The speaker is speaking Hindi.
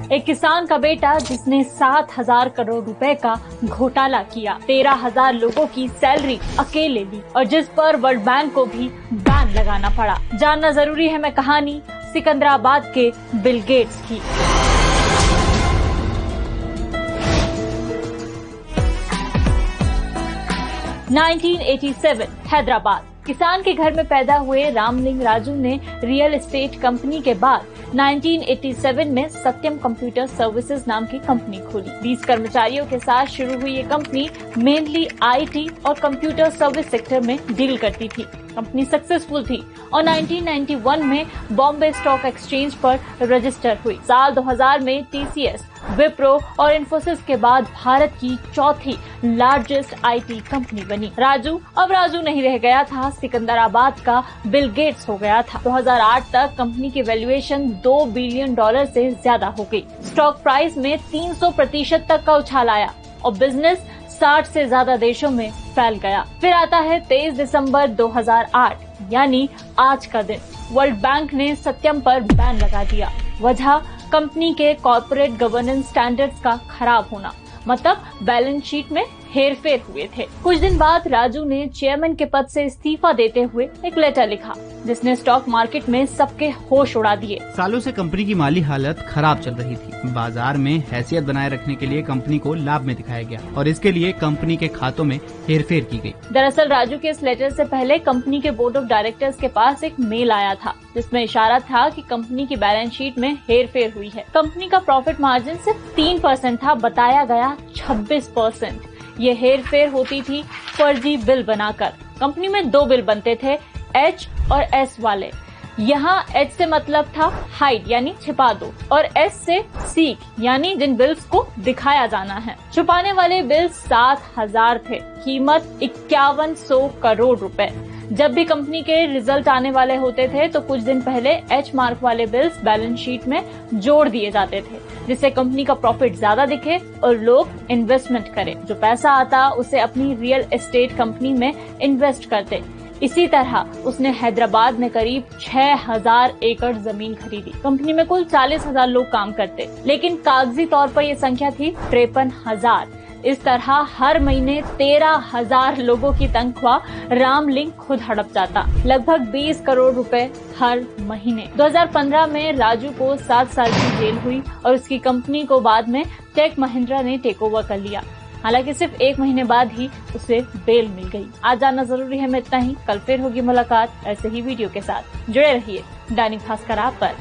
एक किसान का बेटा जिसने 7,000 करोड़ रुपए का घोटाला किया, 13,000 लोगों की सैलरी अकेले ली और जिस पर वर्ल्ड बैंक को भी बैन लगाना पड़ा। जानना जरूरी है मैं कहानी सिकंदराबाद के बिल गेट्स की। (1987) हैदराबाद। किसान के घर में पैदा हुए रामलिंग राजू ने रियल एस्टेट कंपनी के बाद 1987 में सत्यम कंप्यूटर सर्विसेज नाम की कंपनी खोली। 20 कर्मचारियों के साथ शुरू हुई ये कंपनी मेनली आईटी और कंप्यूटर सर्विस सेक्टर में डील करती थी। कंपनी सक्सेसफुल थी और 1991 में बॉम्बे स्टॉक एक्सचेंज पर रजिस्टर हुई। साल 2000 में टीसीएस, विप्रो और इन्फोसिस के बाद भारत की चौथी लार्जेस्ट आईटी कंपनी बनी। राजू अब राजू नहीं रह गया था, सिकंदराबाद का बिल गेट्स हो गया था। 2008 तक कंपनी की वैल्यूएशन $2 बिलियन से ज्यादा हो गई। स्टॉक प्राइस में 300% तक का उछाल आया और बिजनेस 60 से ज्यादा देशों में फैल गया। फिर आता है 23 दिसंबर 2008 यानी आज का दिन। वर्ल्ड बैंक ने सत्यम पर बैन लगा दिया। वजह कंपनी के कॉर्पोरेट गवर्नेंस स्टैंडर्ड्स का खराब होना, मतलब बैलेंस शीट में हेरफेर हुए थे। कुछ दिन बाद राजू ने चेयरमैन के पद से इस्तीफा देते हुए एक लेटर लिखा जिसने स्टॉक मार्केट में सबके होश उड़ा दिए। सालों से कंपनी की माली हालत खराब चल रही थी। बाजार में हैसियत बनाए रखने के लिए कंपनी को लाभ में दिखाया गया और इसके लिए कंपनी के खातों में हेरफेर की गई। दरअसल राजू के इस लेटर से पहले कंपनी के बोर्ड ऑफ डायरेक्टर्स के पास एक मेल आया था जिसमें इशारा था कि कंपनी की बैलेंस शीट में हेरफेर हुई है। कंपनी का प्रॉफिट मार्जिन सिर्फ 3% था, बताया गया 26%। ये हेरफेर होती थी फर्जी बिल बनाकर। कंपनी में 2 बिल बनते थे, H और S वाले। यहाँ H से मतलब था हाइड यानी छिपा दो और S से सीक यानी जिन बिल्स को दिखाया जाना है। छुपाने वाले बिल 7,000 थे, कीमत 5100 करोड़ रुपए। जब भी कंपनी के रिजल्ट आने वाले होते थे तो कुछ दिन पहले H मार्क वाले बिल्स बैलेंस शीट में जोड़ दिए जाते थे जिससे कंपनी का प्रॉफिट ज्यादा दिखे और लोग इन्वेस्टमेंट करें। जो पैसा आता उसे अपनी रियल एस्टेट कंपनी में इन्वेस्ट करते। इसी तरह उसने हैदराबाद में करीब 6,000 एकड़ जमीन खरीदी। कंपनी में कुल 40,000 लोग काम करते, लेकिन कागजी तौर पर यह संख्या थी 53,000। इस तरह हर महीने 13,000 लोगों की तनख्वाह रामलिंग खुद हड़प जाता, लगभग 20 करोड़ रुपए हर महीने। 2015 में राजू को 7 साल की जेल हुई और उसकी कंपनी को बाद में टेक महिंद्रा ने टेक ओवर कर लिया। हालांकि सिर्फ 1 महीने बाद ही उसे बेल मिल गई। आज जानना जरूरी है में इतना ही। कल फिर होगी मुलाकात ऐसे ही वीडियो के साथ। जुड़े रहिए दैनिक भास्कर ऐप पर।